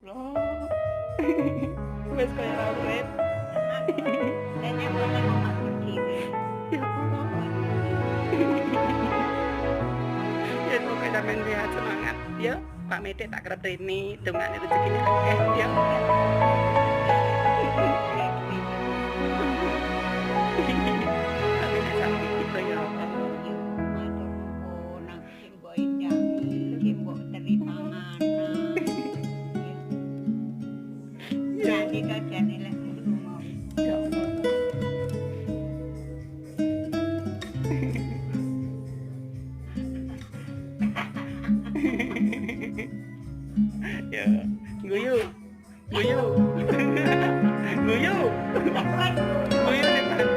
Loh. Wes kaya ra urip. Nenek boleh memakan diri. Ya Allah. Ya pokoknya sampean sehat semangat ya. Pak Mete tak kreteni dongane rezekine akeh ya. Amin sampai kita ya Allah. Matur nuwun, aku sing mbok endangi, sing mbok teri panganan. Ya Nanti kajane lek guru mau. ya Allah. Ya, guyu. Guyu. Guyu. Guyu nih, Pak.